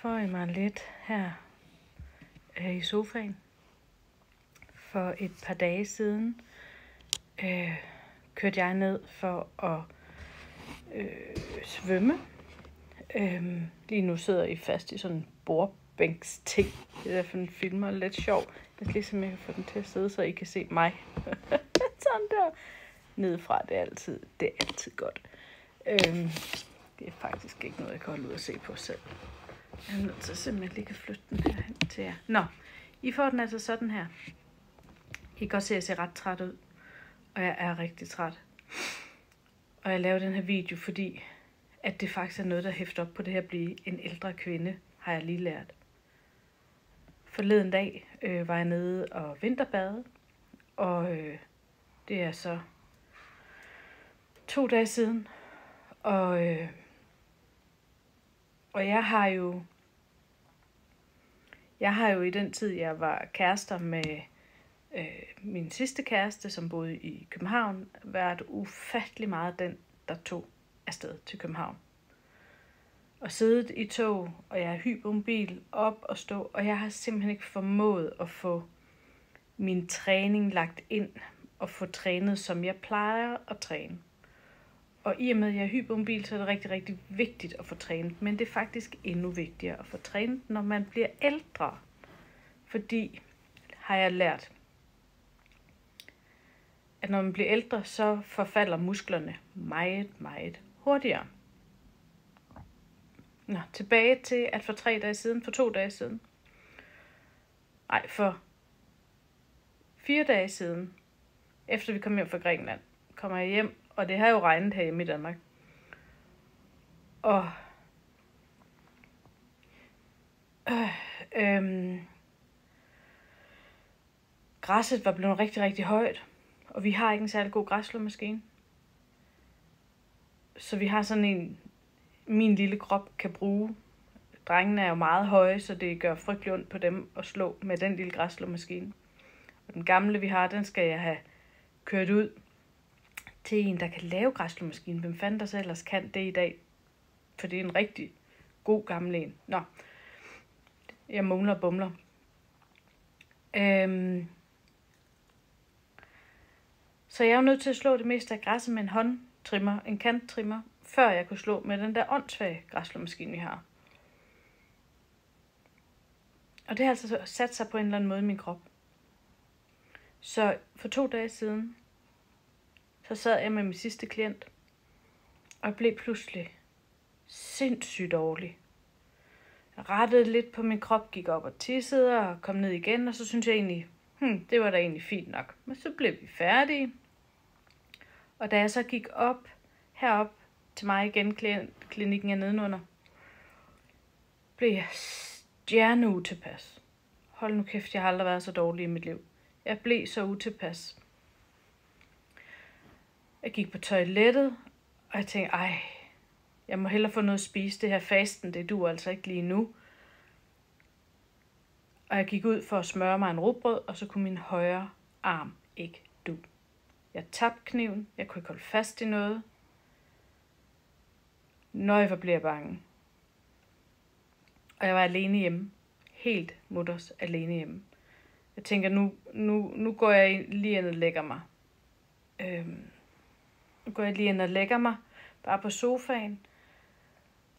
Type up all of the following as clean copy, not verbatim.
får I mig lidt her i sofaen. For et par dage siden kørte jeg ned for at svømme. Lige nu sidder I fast i sådan en bordbænksting. Det er derfor den filmer lidt sjov. Jeg skal ligesom jeg kan få den til at sidde, så I kan se mig. Sådan der. Nedefra, det er altid godt. Det er faktisk ikke noget, jeg kan holde ud at se på selv. Jeg er nødt til simpelthen lige kan flytte den her hen til jer. Nå, I får den altså sådan her. I kan godt se, at jeg ser ret træt ud. Og jeg er rigtig træt. Og jeg laver den her video, fordi at det faktisk er noget, der hæfter op på det her at blive en ældre kvinde, har jeg lige lært. Forleden dag var jeg nede og vinterbade, og det er så 2 dage siden. Og jeg har jo i den tid, jeg var kærester med min sidste kæreste, som boede i København, været ufattelig meget den, der tog afsted til København. Og siddet i tog, og jeg har hypermobil op og stå, og jeg har simpelthen ikke formået at få min træning lagt ind, og få trænet, som jeg plejer at træne. Og i og med, at jeg er hypermobil, så er det rigtig, rigtig vigtigt at få trænet. Men det er faktisk endnu vigtigere at få trænet, når man bliver ældre. Fordi, har jeg lært, at når man bliver ældre, så forfalder musklerne meget, meget hurtigere. Nå, tilbage til, at for 2 dage siden, for 4 dage siden, efter vi kom hjem fra Grækenland, kommer jeg hjem, og det har jo regnet herhjemme i Danmark. Og græsset var blevet rigtig, rigtig højt, og vi har ikke en særlig god græsslåmaskine. Så vi har sådan en, min lille krop kan bruge. Drengene er jo meget høje, så det gør frygtelig ondt på dem at slå med den lille græsslåmaskine. Og den gamle vi har, den skal jeg have kørt ud til en, der kan lave græsslåmaskinen. Hvem fanden der så ellers kan det i dag? For det er en rigtig god gammel en. Nå, jeg mumler og bumler. Så jeg er jo nødt til at slå det meste af græsset med en håndtrimmer, en kanttrimmer, før jeg kunne slå med den der åndssvage græsslåmaskine, vi har. Og det har altså sat sig på en eller anden måde i min krop. Så for 2 dage siden, så sad jeg med min sidste klient, og jeg blev pludselig sindssygt dårlig. Jeg rettede lidt på min krop, gik op og tissede og kom ned igen, og så synes jeg egentlig, det var da egentlig fint nok. Men så blev vi færdige. Og da jeg så gik herop til mig igen, klinikken er nedenunder, blev jeg stjerneutilpas. Hold nu kæft, jeg har aldrig været så dårlig i mit liv. Jeg blev så utilpas. Jeg gik på toilettet, og jeg tænkte, jeg må hellere få noget at spise. Det her fasten, det duer altså ikke lige nu. Og jeg gik ud for at smøre mig en rugbrød, og så kunne min højre arm ikke du. Jeg tabte kniven, jeg kunne ikke holde fast i noget. Nøj, hvor blev jeg bange. Og jeg var alene hjemme. Helt mutters alene hjemme. Jeg tænker, nu går jeg lige ind og lægger mig. Nu går jeg lige ind og lægger mig, bare på sofaen.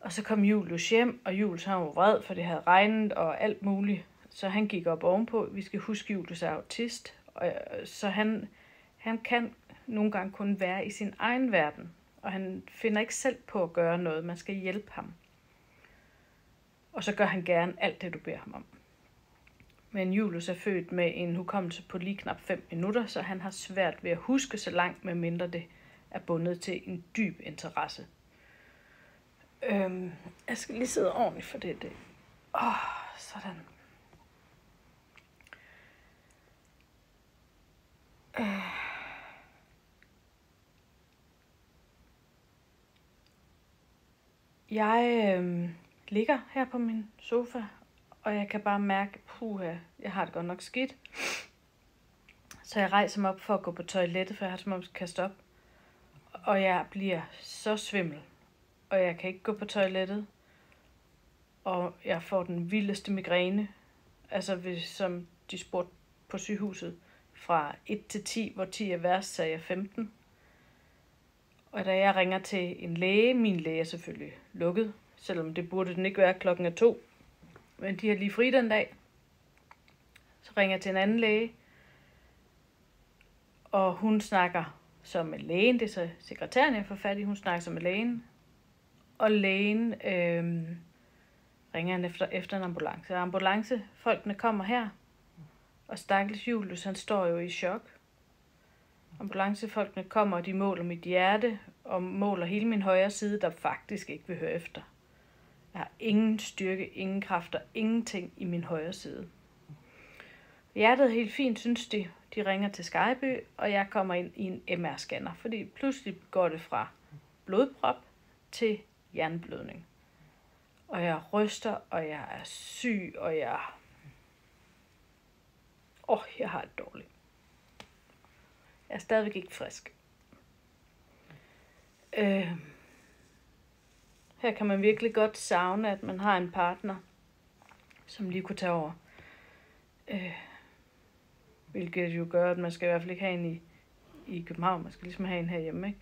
Og så kom Julius hjem, og Julius han var vred, for det havde regnet og alt muligt. Så han gik op ovenpå. Vi skal huske, Julius er autist. Så han kan nogle gange kun være i sin egen verden. Og han finder ikke selv på at gøre noget. Man skal hjælpe ham. Og så gør han gerne alt det, du beder ham om. Men Julius er født med en hukommelse på lige knap 5 minutter, så han har svært ved at huske så langt, medmindre det er bundet til en dyb interesse. Jeg skal lige sidde ordentligt for det. Sådan. Jeg ligger her på min sofa, og jeg kan bare mærke, jeg har det godt nok skidt. Så jeg rejser mig op for at gå på toilettet, for jeg har som om kaste op. Og jeg bliver så svimmel, og jeg kan ikke gå på toilettet. og jeg får den vildeste migræne. Altså, som de spurgte på sygehuset, fra 1 til 10, hvor 10 er værst, så er jeg 15. Og da jeg ringer til en læge, min læge er selvfølgelig lukket, selvom det burde den ikke være, klokken er 2. Men de har lige fri den dag. Så ringer jeg til en anden læge, og hun snakker så med lægen, det er så sekretæren, jeg får fat i, hun snakker så med lægen. Og lægen ringer han efter en ambulance. Og ambulancefolkene kommer her, og stakkels Julius, han står jo i chok. Ambulancefolkene kommer, og de måler mit hjerte, og måler hele min højre side, der faktisk ikke vil høre efter. Jeg har ingen styrke, ingen kræfter, ingenting i min højre side. Hjertet er helt fint, synes de. De ringer til Skyby, og jeg kommer ind i en MR-scanner, fordi pludselig går det fra blodprop til hjerneblødning. Og jeg ryster, og jeg er syg, og jeg har det dårligt. Jeg er stadigvæk ikke frisk. Her kan man virkelig godt savne, at man har en partner, som lige kunne tage over. Hvilket jo gør, at man skal i hvert fald ikke have en i København. Man skal ligesom have en herhjemme, ikke?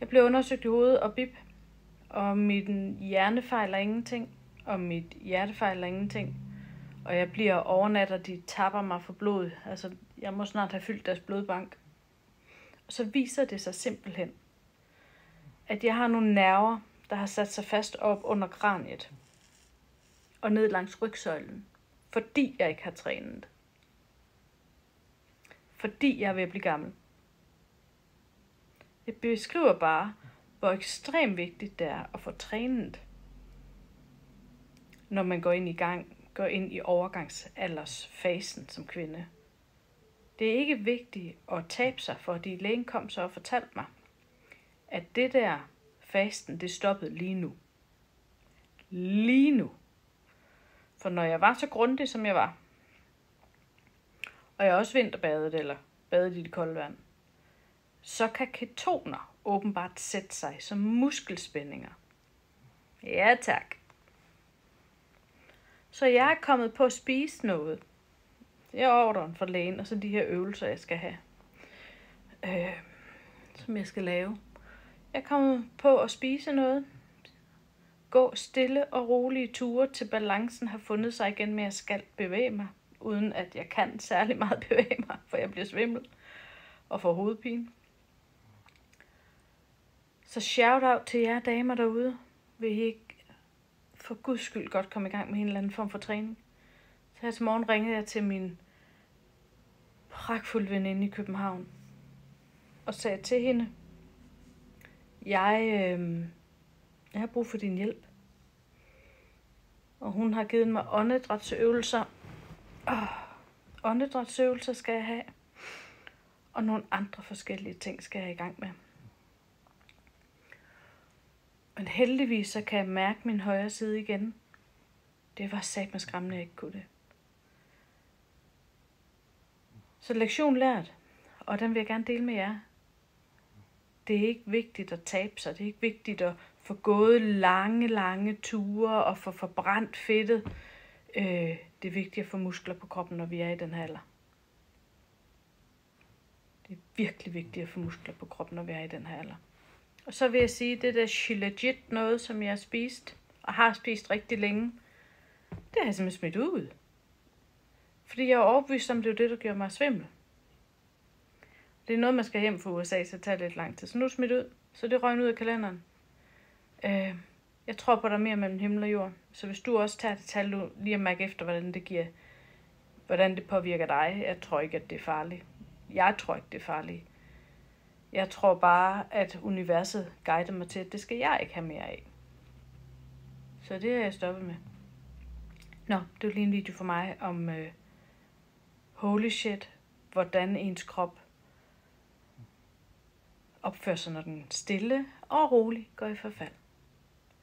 Jeg blev undersøgt i hovedet og bip, og min hjerne fejler ingenting, og mit hjerte fejler ingenting. Og jeg bliver overnat, og de tapper mig for blod. Altså, jeg må snart have fyldt deres blodbank. Og så viser det sig simpelthen, at jeg har nogle nerver, der har sat sig fast op under kraniet og ned langs rygsøjlen, fordi jeg ikke har trænet. Fordi jeg er ved at blive gammel. Det beskriver bare, hvor ekstremt vigtigt det er at få trænet, når man går ind i overgangsaldersfasen som kvinde. Det er ikke vigtigt at tabe sig, fordi lægen kom så og fortalte mig, at det der fasten, det stoppede lige nu. Lige nu. For når jeg var så grundig, som jeg var, og jeg også vinterbadet eller badet i det kolde vand, så kan ketoner åbenbart sætte sig som muskelspændinger. Ja, tak. Så jeg er kommet på at spise noget. Det er ordren fra lægen, og så de her øvelser, jeg skal have, som jeg skal lave. Jeg er kommet på at spise noget. Gå stille og rolige ture, til balancen har fundet sig igen med, at jeg skal bevæge mig, uden at jeg kan særlig meget bevæge mig, for jeg bliver svimmel og får hovedpine. Så shout out til jer damer derude. Vil I ikke for guds skyld godt komme i gang med en eller anden form for træning? Så her til morgen ringede jeg til min pragtfulde veninde i København og sagde til hende, jeg har brug for din hjælp. Og hun har givet mig åndedrætsøvelser. Åndedrætsøvelser skal jeg have. Og nogle andre forskellige ting skal jeg i gang med. Men heldigvis så kan jeg mærke min højre side igen. Det var satme skræmmende, jeg ikke kunne det. Så lektion lært, og den vil jeg gerne dele med jer. Det er ikke vigtigt at tabe sig. Det er ikke vigtigt at få gået lange ture og få forbrændt fedtet. Det er vigtigt at få muskler på kroppen, når vi er i den her alder. Det er virkelig vigtigt at få muskler på kroppen, når vi er i den her alder. Og så vil jeg sige, det der Shilajit, noget som jeg har spist, og har spist rigtig længe, det har jeg simpelthen smidt ud. Fordi jeg er overbevist om, det er det, der gør mig svimmel. Det er noget, man skal hjem fra USA, så det tager lidt lang tid. Så nu er det smidt ud. Så det røg ud af kalenderen. Jeg tror på, der er mere mellem himmel og jord. Så hvis du også tager det tal lige at mærke efter, hvordan det påvirker dig. Jeg tror ikke, at det er farligt. Jeg tror ikke, det er farligt. Jeg tror bare, at universet guider mig til, at det skal jeg ikke have mere af. Så det er jeg stoppet med. Nå, det var lige en video for mig om holy shit, hvordan ens krop opfører sig, når den stille og roligt går i forfald.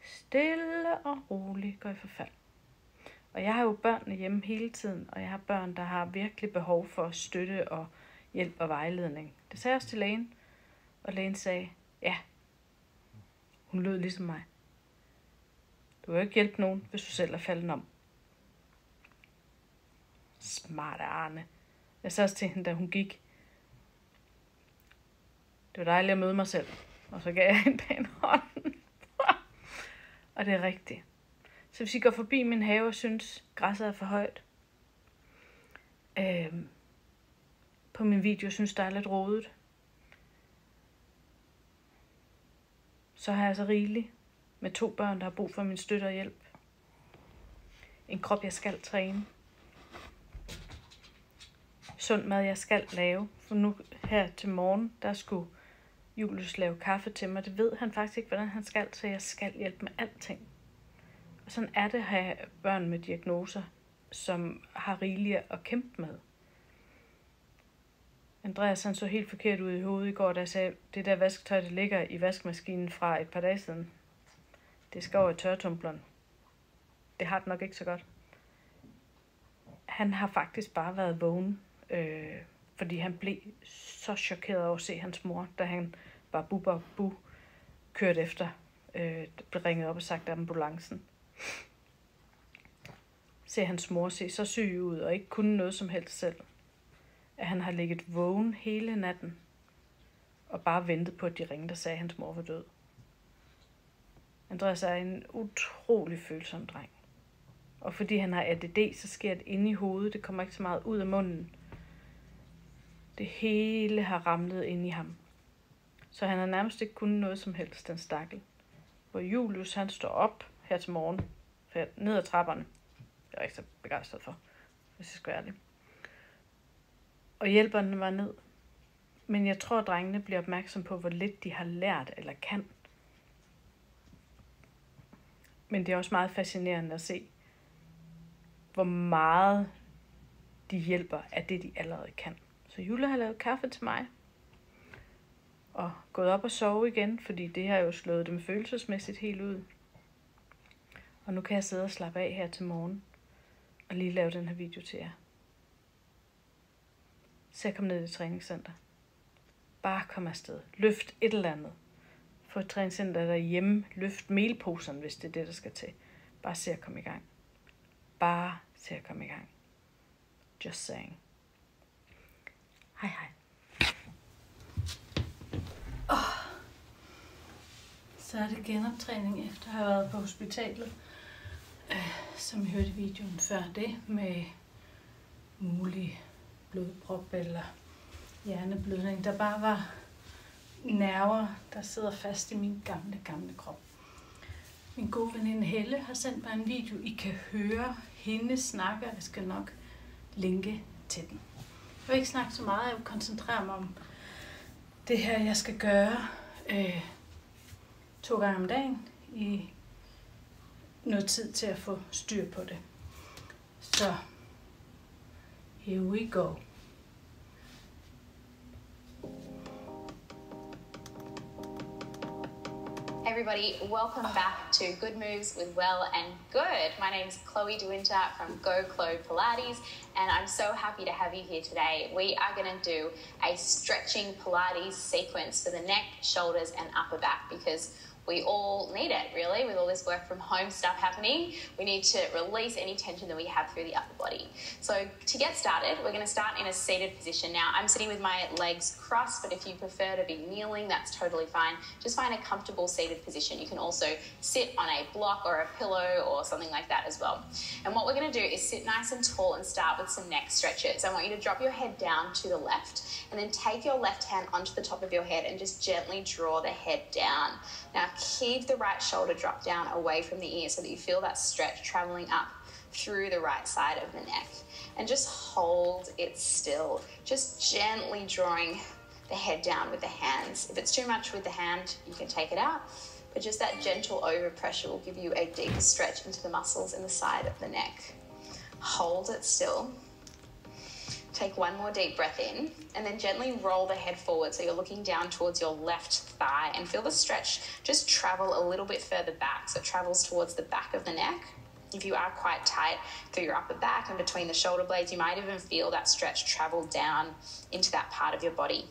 Stille og roligt går i forfald. Og jeg har jo børnene hjemme hele tiden, og jeg har børn, der har virkelig behov for støtte og hjælp og vejledning. Det sagde jeg også til lægen. Og lægen sagde, ja, hun lød ligesom mig. Du vil ikke hjælpe nogen, hvis du selv er faldet om. Smart Arne. Jeg sagde også til hende, da hun gik. Det var dejligt at møde mig selv. Og så gav jeg en pæn hånd. Og det er rigtigt. Så hvis I går forbi min have og synes, græsset er for højt. På min video synes, der er lidt rodet. Så har jeg så rigeligt med 2 børn, der har brug for min støtte og hjælp. En krop, jeg skal træne. Sund mad, jeg skal lave. For nu her til morgen, der skulle Julius lave kaffe til mig. Det ved han faktisk ikke, hvordan han skal, så jeg skal hjælpe med alting. Og sådan er det at have børn med diagnoser, som har rigeligt at kæmpe med. Andreas han så helt forkert ud i hovedet i går, da jeg sagde, det der vasketøj, der ligger i vaskemaskinen fra et par dage siden, det skal over i tørretumbleren. Det har det nok ikke så godt. Han har faktisk bare været vågen, fordi han blev så chokeret over at se hans mor, da han bare bu kørte efter. Blev ringet op og sagt af ambulancen. Se hans mor se så syg ud og ikke kunne noget som helst selv. At han har ligget vågen hele natten og bare ventet på, at de ringede og sagde, at hans mor var død. Andreas er en utrolig følsom dreng. Og fordi han har ADD, så sker det inde i hovedet. Det kommer ikke så meget ud af munden. Det hele har ramlet ind i ham. Så han har nærmest ikke kunnet noget som helst, den stakkel. Hvor Julius, han står op her til morgen, ned ad trapperne. Jeg er ikke så begejstret for, hvis jeg skal være ærlig. Og hjælperne var ned. Men jeg tror, at drengene bliver opmærksom på, hvor lidt de har lært eller kan. Men det er også meget fascinerende at se, hvor meget de hjælper af det, de allerede kan. Så Jule har lavet kaffe til mig. Og gået op og sove igen, fordi det har jo slået dem følelsesmæssigt helt ud. Og nu kan jeg sidde og slappe af her til morgen. Og lige lave den her video til jer. Så jeg kom ned i træningscenter. Bare kom afsted. Løft et eller andet. Få et træningscenter derhjemme. Løft melposerne, hvis det er det, der skal til. Bare se at komme i gang. Bare se at komme i gang. Just saying. Hej hej. Så er det genoptræning efter at have været på hospitalet. Som I hørte i videoen før det. Med mulig blodprop eller hjerneblødning. Der bare var nerver, der sidder fast i min gamle krop. Min gode veninde Helle har sendt mig en video. I kan høre hende snakke, og jeg skal nok linke til den. Jeg vil ikke snakke så meget, jeg vil koncentrere mig om det her, jeg skal gøre 2 gange om dagen i noget tid til at få styr på det. Så, here we go. Everybody, welcome back to Good Moves with Well and Good. My name is Chloe DeWinter from Go Chloe Pilates, and I'm so happy to have you here today. We are going to do a stretching Pilates sequence for the neck, shoulders, and upper back because we all need it, really, with all this work from home stuff happening. We need to release any tension that we have through the upper body. So to get started, we're going to start in a seated position. Now, I'm sitting with my legs crossed, but if you prefer to be kneeling, that's totally fine. Just find a comfortable seated position. You can also sit on a block or a pillow or something like that as well. And what we're going to do is sit nice and tall and start with some neck stretches. I want you to drop your head down to the left and then take your left hand onto the top of your head and just gently draw the head down. Now, keep the right shoulder drop down away from the ear so that you feel that stretch traveling up through the right side of the neck. And just hold it still, just gently drawing the head down with the hands. If it's too much with the hand, you can take it out, but just that gentle overpressure will give you a deeper stretch into the muscles in the side of the neck. Hold it still. Take one more deep breath in and then gently roll the head forward so you're looking down towards your left thigh and feel the stretch just travel a little bit further back so it travels towards the back of the neck. If you are quite tight through your upper back and between the shoulder blades, you might even feel that stretch travel down into that part of your body.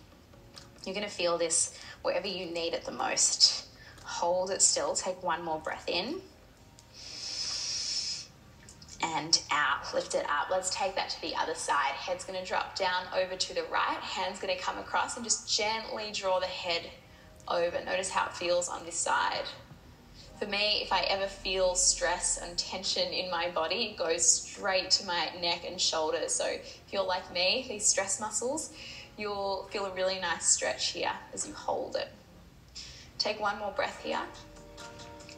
You're going to feel this wherever you need it the most. Hold it still. Take one more breath in. And out. Lift it up. Let's take that to the other side. Head's going to drop down over to the right. Hand's going to come across and just gently draw the head over. Notice how it feels on this side. For me, if I ever feel stress and tension in my body, it goes straight to my neck and shoulders. So if you're like me, these stress muscles, you'll feel a really nice stretch here as you hold it. Take one more breath here.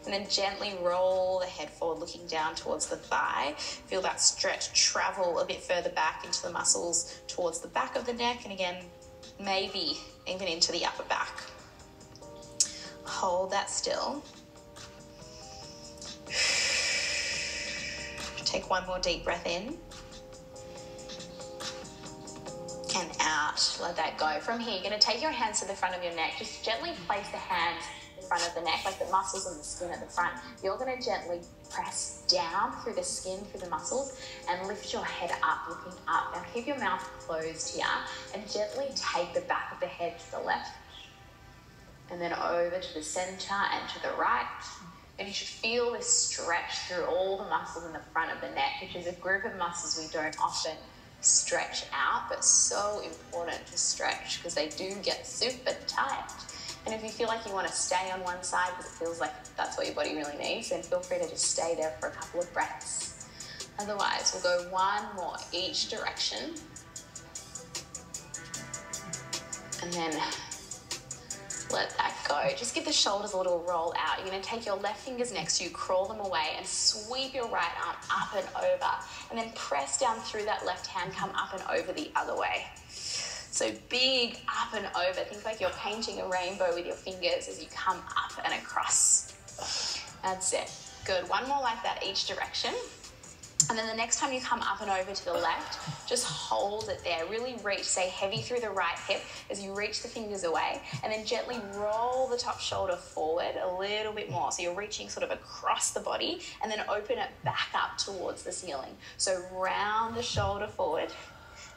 And then gently roll the head forward, looking down towards the thigh. Feel that stretch travel a bit further back into the muscles towards the back of the neck. And again, maybe even into the upper back. Hold that still. Take one more deep breath in. And out. Let that go. From here, you're going to take your hands to the front of your neck. Just gently place the hands in front of the neck, like the muscles and the skin at the front. You're going to gently press down through the skin, through the muscles, and lift your head up, looking up. Now keep your mouth closed here, and gently take the back of the head to the left, and then over to the center and to the right. And you should feel this stretch through all the muscles in the front of the neck, which is a group of muscles we don't often stretch out, but so important to stretch because they do get super tight. And if you feel like you want to stay on one side because it feels like that's what your body really needs, then feel free to just stay there for a couple of breaths. Otherwise, we'll go one more each direction. And then let that go. Just give the shoulders a little roll out. You're going to take your left fingers next to you, crawl them away, and sweep your right arm up and over. And then press down through that left hand, come up and over the other way. So big up and over. Think like you're painting a rainbow with your fingers as you come up and across. That's it. Good. One more like that each direction. And then the next time you come up and over to the left, just hold it there. Really reach, stay heavy through the right hip as you reach the fingers away, and then gently roll the top shoulder forward a little bit more. So you're reaching sort of across the body, and then open it back up towards the ceiling. So round the shoulder forward,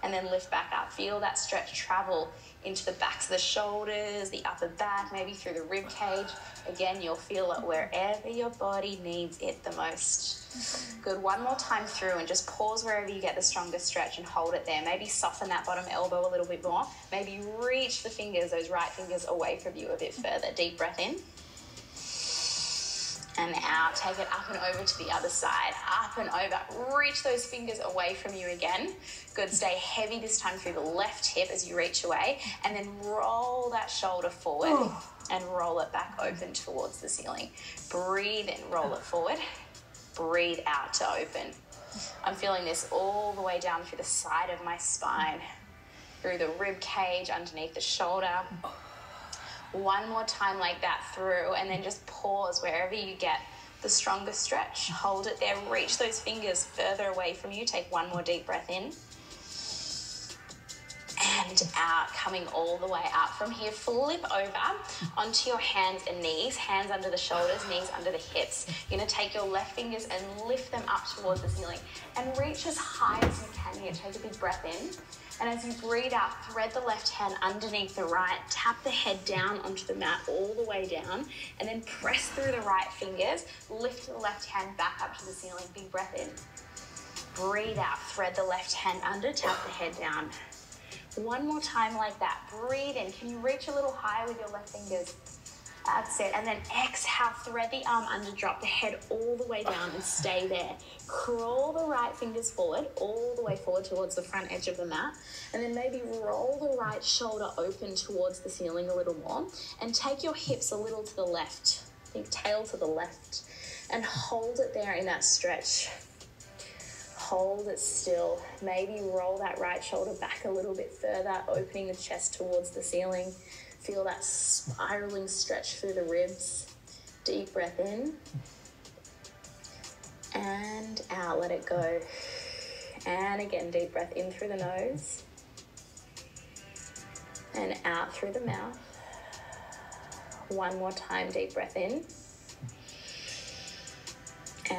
and then lift back up. Feel that stretch travel into the backs of the shoulders, the upper back, maybe through the rib cage. Again, you'll feel it wherever your body needs it the most. Good. One more time through, and just pause wherever you get the strongest stretch and hold it there. Maybe soften that bottom elbow a little bit more. Maybe reach the fingers, those right fingers, away from you a bit further. Deep breath in. And out. Take it up and over to the other side. Up and over. Reach those fingers away from you again. Good. Stay heavy this time through the left hip as you reach away. And then roll that shoulder forward and roll it back open towards the ceiling. Breathe in. Roll it forward. Breathe out to open. I'm feeling this all the way down through the side of my spine, through the rib cage, underneath the shoulder. One more time like that through, and then just pause wherever you get the strongest stretch. Hold it there. Reach those fingers further away from you. Take one more deep breath in. And out, coming all the way up. From here, flip over onto your hands and knees, hands under the shoulders, knees under the hips. You're going to take your left fingers and lift them up towards the ceiling and reach as high as you can here. Take a big breath in. And as you breathe out, thread the left hand underneath the right, tap the head down onto the mat all the way down, and then press through the right fingers, lift the left hand back up to the ceiling. Big breath in. Breathe out, thread the left hand under, tap the head down. One more time like that. Breathe in. Can you reach a little higher with your left fingers? That's it. And then exhale, thread the arm under, drop the head all the way down and stay there. Crawl the right fingers forward, all the way forward towards the front edge of the mat. And then maybe roll the right shoulder open towards the ceiling a little more. And take your hips a little to the left. Think tail to the left. And hold it there in that stretch. Hold it still. Maybe roll that right shoulder back a little bit further, opening the chest towards the ceiling. Feel that spiraling stretch through the ribs. Deep breath in. And out. Let it go. And again, deep breath in through the nose. And out through the mouth. One more time, deep breath in.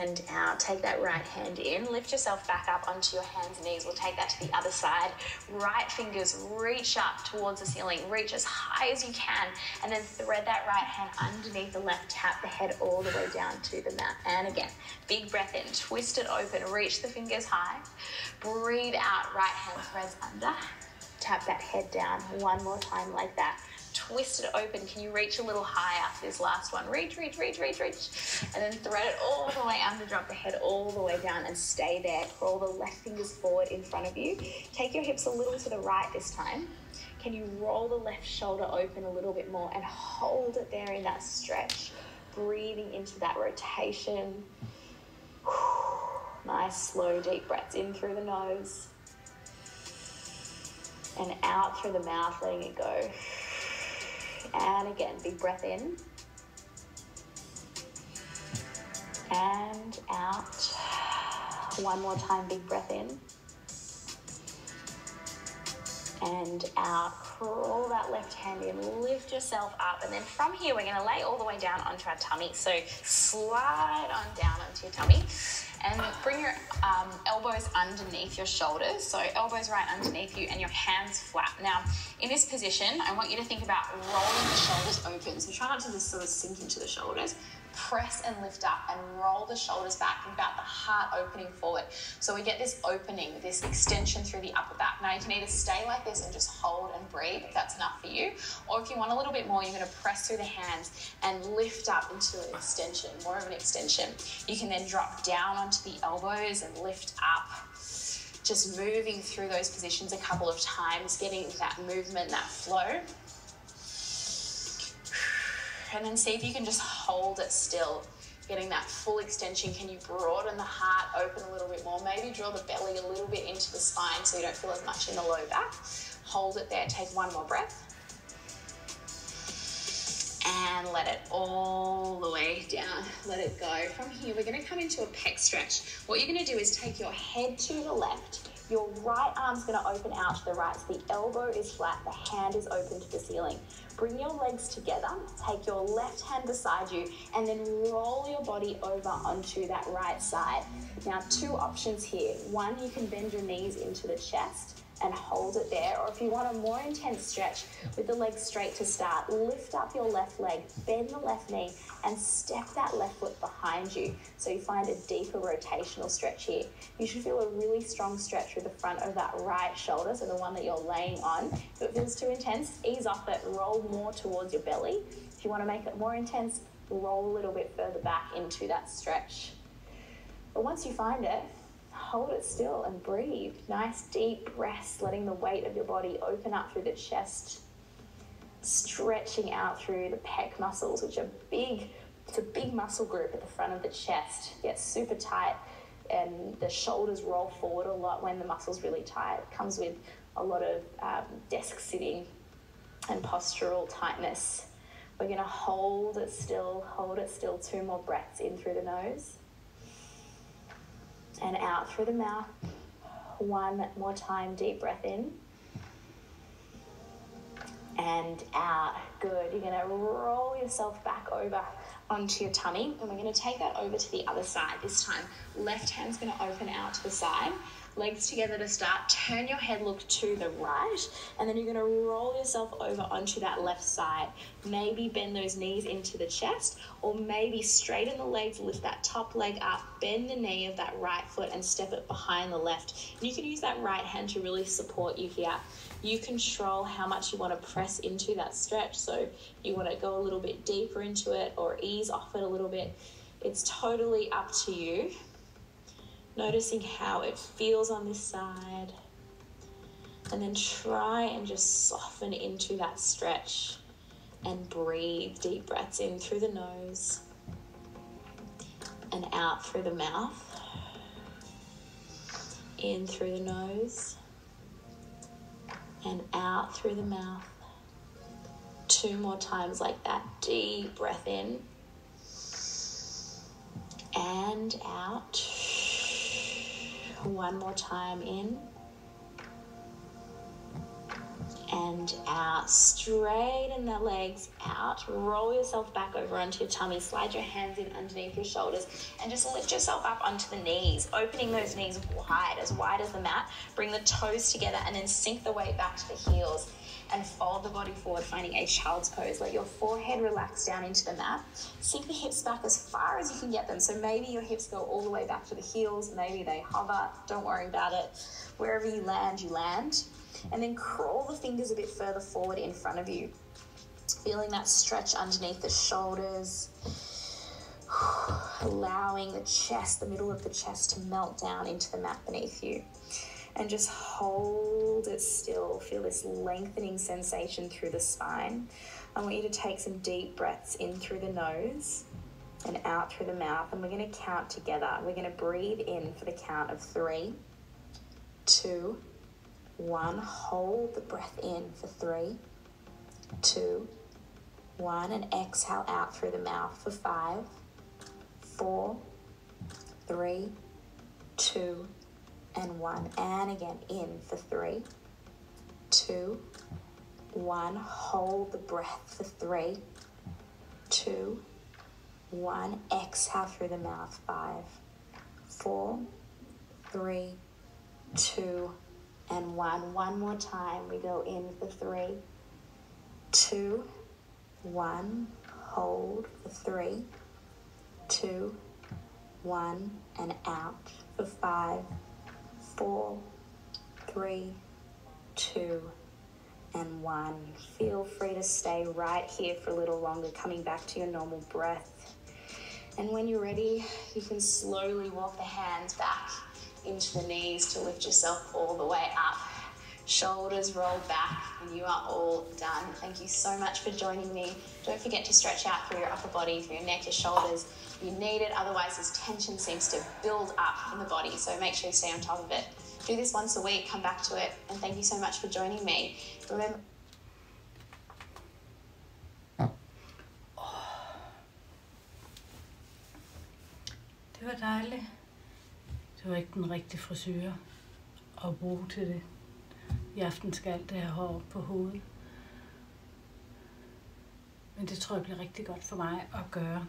and out. Take that right hand in, lift yourself back up onto your hands and knees. We'll take that to the other side. Right fingers reach up towards the ceiling, reach as high as you can, and then thread that right hand underneath the left, tap the head all the way down to the mat. And again, big breath in, twist it open, reach the fingers high, breathe out, right hand threads under, tap that head down one more time like that. Twist it open. Can you reach a little higher for this last one? Reach. And then thread it all the way under, drop the head all the way down and stay there. Roll the left fingers forward in front of you. Take your hips a little to the right this time. Can you roll the left shoulder open a little bit more and hold it there in that stretch? Breathing into that rotation. Nice, slow, deep breaths in through the nose and out through the mouth, letting it go. And again, big breath in and out. One more time, big breath in and out. Crawl that left hand in, lift yourself up, and then from here we're going to lay all the way down onto our tummy. So slide on down onto your tummy and bring your elbows underneath your shoulders. So elbows right underneath you and your hands flat. Now, in this position, I want you to think about rolling the shoulders open. So try not to just sort of sink into the shoulders. Press and lift up and roll the shoulders back. Think about the heart opening forward. So we get this opening, this extension through the upper back. Now you can either stay like this and just hold and breathe if that's enough for you, or if you want a little bit more, you're going to press through the hands and lift up into an extension, more of an extension. You can then drop down onto the elbows and lift up. Just moving through those positions a couple of times, getting that movement, that flow. And then see if you can just hold it still, getting that full extension. Can you broaden the heart open a little bit more? Maybe draw the belly a little bit into the spine so you don't feel as much in the low back. Hold it there, take one more breath. And let it all the way down, let it go. From here, we're gonna come into a pec stretch. What you're gonna do is take your head to the left, your right arm's gonna open out to the right, so the elbow is flat, the hand is open to the ceiling. Bring your legs together, take your left hand beside you, and then roll your body over onto that right side. Now, two options here. One, you can bend your knees into the chest and hold it there, or if you want a more intense stretch with the legs straight to start, lift up your left leg, bend the left knee, and step that left foot behind you so you find a deeper rotational stretch here. You should feel a really strong stretch through the front of that right shoulder, so the one that you're laying on. If it feels too intense, ease off it, roll more towards your belly. If you want to make it more intense, roll a little bit further back into that stretch. But once you find it, hold it still and breathe. Nice deep breaths, letting the weight of your body open up through the chest, stretching out through the pec muscles, which are big. It's a big muscle group at the front of the chest. Gets super tight and the shoulders roll forward a lot when the muscle's really tight. It comes with a lot of desk sitting and postural tightness. We're going to hold it still. Two more breaths in through the nose and out through the mouth. One more time, deep breath in and out. Good. You're going to roll yourself back over onto your tummy, and we're going to take that over to the other side this time. Left hand's going to open out to the side. Legs together to start. Turn your head, look to the right, and then you're going to roll yourself over onto that left side. Maybe bend those knees into the chest, or maybe straighten the legs, lift that top leg up, bend the knee of that right foot and step it behind the left. And you can use that right hand to really support you here. You control how much you want to press into that stretch. So you want to go a little bit deeper into it or ease off it a little bit. It's totally up to you. Noticing how it feels on this side, and then try and just soften into that stretch and breathe. Deep breaths in through the nose and out through the mouth. In through the nose and out through the mouth. Two more times like that. Deep breath in and out. One more time in and out. Straighten the legs out. Roll yourself back over onto your tummy. Slide your hands in underneath your shoulders and just lift yourself up onto the knees, opening those knees wide as the mat. Bring the toes together and then sink the weight back to the heels and fold the body forward, finding a child's pose. Let your forehead relax down into the mat. Sink the hips back as far as you can get them. So maybe your hips go all the way back to the heels. Maybe they hover. Don't worry about it. Wherever you land, you land. And then crawl the fingers a bit further forward in front of you. Feeling that stretch underneath the shoulders. Allowing the chest, the middle of the chest, to melt down into the mat beneath you. And just hold it still. Feel this lengthening sensation through the spine. I want you to take some deep breaths in through the nose and out through the mouth. And we're going to count together. We're going to breathe in for the count of 3, 2, 1. Hold the breath in for 3, 2, 1. And exhale out through the mouth for 5, 4, 3, 2, and 1. And again, in for 3, 2, 1. Hold the breath for 3, 2, 1. Exhale through the mouth. 5, 4, 3, 2, and 1. One more time. We go in for 3, 2, 1. Hold for 3, 2, 1. And out for 5, 4, 3, 2, and 1. Feel free to stay right here for a little longer, coming back to your normal breath. And when you're ready, you can slowly walk the hands back into the knees to lift yourself all the way up. Shoulders rolled back, and you are all done. Thank you so much for joining me. Don't forget to stretch out through your upper body, through your neck, your shoulders. You need it, otherwise this tension seems to build up in the body, so make sure you stay on top of it. Do this once a week, come back to it, and thank you so much for joining me. Remember... Det var dejligt. Det var ikke den rigtige frisure at bruge til det. I aften skal alt det her hår på hovedet. Men det tror jeg bliver rigtig godt for mig at gøre.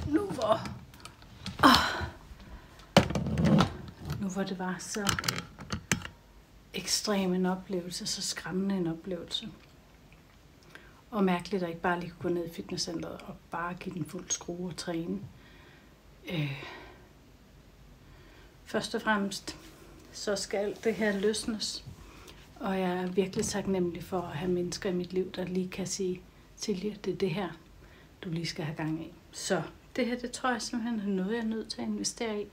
Nu hvor det var så ekstrem en oplevelse, så skræmmende en oplevelse. Og mærkeligt at ikke bare lige kunne gå ned i fitnesscenteret og bare give den fuld skrue og træne. Først og fremmest, så skal det her løsnes. Og jeg er virkelig taknemmelig for at have mennesker i mit liv, der lige kan sige til jer, det er det her, du lige skal have gang i. Så det her, det tror jeg simpelthen er noget, jeg er nødt til at investere i.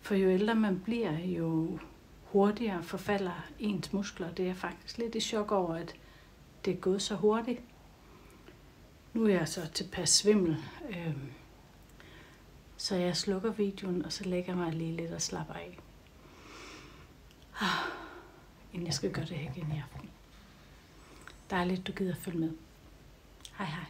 For jo ældre man bliver, jo hurtigere forfalder ens muskler. Det er faktisk lidt i chok over, at det er gået så hurtigt. Nu er jeg så tilpas svimmel. Så jeg slukker videoen, og så lægger mig lige lidt og slapper af. Inden jeg skal gøre det her igen i aften. Dejligt, du gider følge med. Hej hej.